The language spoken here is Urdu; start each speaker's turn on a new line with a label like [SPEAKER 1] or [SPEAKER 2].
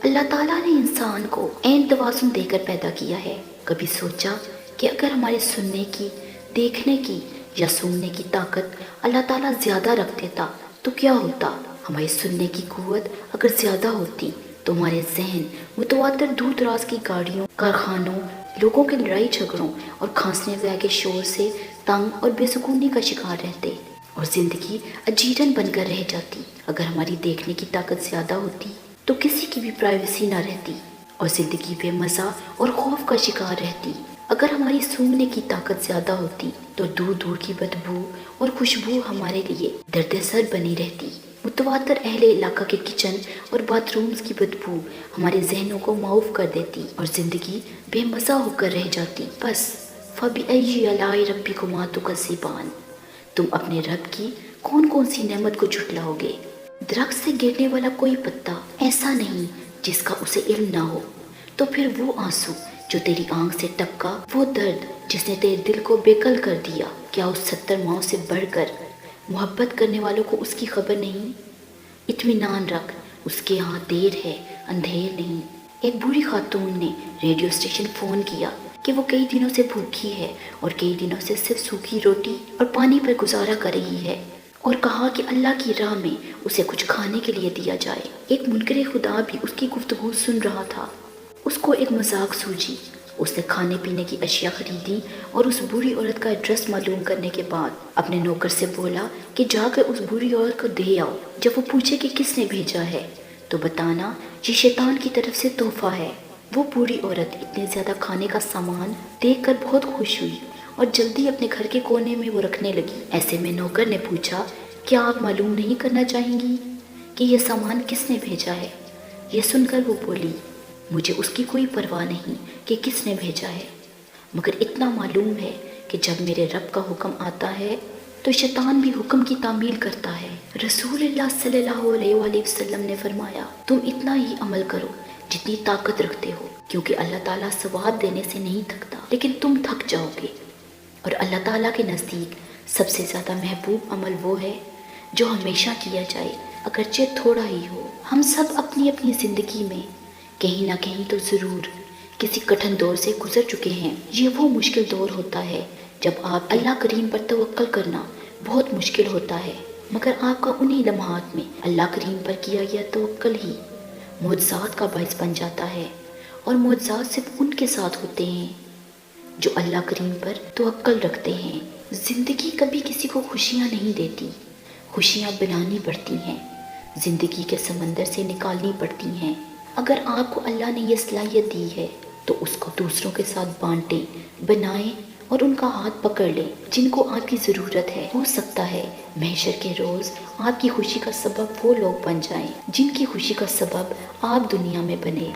[SPEAKER 1] اللہ تعالیٰ نے انسان کو عین توازن دے کر پیدا کیا ہے۔ کبھی سوچا کہ اگر ہمارے سننے کی، دیکھنے کی یا سونگنے کی طاقت اللہ تعالیٰ زیادہ رکھ دیتا تو کیا ہوتا؟ ہماری سننے کی قوت اگر زیادہ ہوتی تو ہمارے ذہن متواتر دور دراز کی گاڑیوں، کارخانوں، لوگوں کے لڑائی جھگڑوں اور کھانسنے وغیرہ کے شور سے تنگ اور بے سکونی کا شکار رہتے اور زندگی اجیرن بن کر رہ جاتی۔ اگر ہماری دیکھنے کی طاقت زیادہ ہوتی تو کسی کی بھی پرائیویسی نہ رہتی اور زندگی بے مزہ اور خوف کا شکار رہتی۔ اگر ہماری سونگنے کی طاقت زیادہ ہوتی تو دور دور کی بدبو اور خوشبو ہمارے لیے درد سر بنی رہتی۔ متواتر اہل علاقہ کے کچن اور باتھ رومز کی بدبو ہمارے ذہنوں کو معاف کر دیتی اور زندگی بے مزہ ہو کر رہ جاتی۔ بس فَبِأَيِّ آلَاءِ رَبِّكُمَا تُكَذِّبَانِ، تم اپنے رب کی کون کون سی نعمت کو جھٹلاؤ گے؟ درخت سے گرنے والا کوئی پتا ایسا نہیں جس کا اسے علم نہ ہو، تو پھر وہ آنسو جو تیری آنکھ سے ٹپکا، وہ درد جس نے تیرے دل کو بےکل کر دیا، کیا اس 70 ماؤں سے بڑھ کر محبت کرنے والوں کو اس کی خبر نہیں؟ اطمینان رکھ، اس کے ہاں دیر ہے اندھیر نہیں۔ ایک بوڑھی خاتون نے ریڈیو اسٹیشن فون کیا کہ وہ کئی دنوں سے بھوکی ہے اور کئی دنوں سے صرف سوکھی روٹی اور پانی پر گزارا کر رہی ہے، اور کہا کہ اللہ کی راہ میں اسے کچھ کھانے کے لیے دیا جائے۔ ایک منکر خدا بھی اس کی گفتگو سن رہا تھا۔ اس کو ایک مذاق سوجی۔ اس نے کھانے پینے کی اشیاء خریدی اور اس بوڑھی عورت کا ایڈریس معلوم کرنے کے بعد اپنے نوکر سے بولا کہ جا کر اس بوڑھی عورت کو دے آؤ۔ جب وہ پوچھے کہ کس نے بھیجا ہے تو بتانا یہ شیطان کی طرف سے تحفہ ہے۔ وہ بوڑھی عورت اتنے زیادہ کھانے کا سامان دیکھ کر بہت خوش ہوئی اور جلدی اپنے گھر کے کونے میں وہ رکھنے لگی۔ ایسے میں نوکر نے پوچھا، کیا آپ معلوم نہیں کرنا چاہیں گی کہ یہ سامان کس نے بھیجا ہے؟ یہ سن کر وہ بولی، مجھے اس کی کوئی پرواہ نہیں کہ کس نے بھیجا ہے، مگر اتنا معلوم ہے کہ جب میرے رب کا حکم آتا ہے تو شیطان بھی حکم کی تعمیل کرتا ہے۔ رسول اللہ صلی اللہ علیہ وآلہ وسلم نے فرمایا، تم اتنا ہی عمل کرو جتنی طاقت رکھتے ہو، کیونکہ اللہ تعالیٰ ثواب دینے سے نہیں تھکتا، لیکن تم تھک جاؤ گے۔ اور اللہ تعالیٰ کے نزدیک سب سے زیادہ محبوب عمل وہ ہے جو ہمیشہ کیا جائے اگرچہ تھوڑا ہی ہو۔ ہم سب اپنی اپنی زندگی میں کہیں نہ کہیں تو ضرور کسی کٹھن دور سے گزر چکے ہیں۔ یہ وہ مشکل دور ہوتا ہے جب آپ اللہ کریم پر توکل کرنا بہت مشکل ہوتا ہے، مگر آپ کا انہی لمحات میں اللہ کریم پر کیا گیا توکل ہی معجزات کا باعث بن جاتا ہے، اور معجزات صرف ان کے ساتھ ہوتے ہیں جو اللہ کریم پر توکل رکھتے ہیں۔ زندگی کبھی کسی کو خوشیاں نہیں دیتی، خوشیاں بنانی پڑتی ہیں، زندگی کے سمندر سے نکالنی پڑتی ہیں۔ اگر آپ کو اللہ نے یہ صلاحیت دی ہے تو اس کو دوسروں کے ساتھ بانٹیں، بنائیں اور ان کا ہاتھ پکڑ لیں جن کو آپ کی ضرورت ہے۔ ہو سکتا ہے محشر کے روز آپ کی خوشی کا سبب وہ لوگ بن جائیں جن کی خوشی کا سبب آپ دنیا میں بنے۔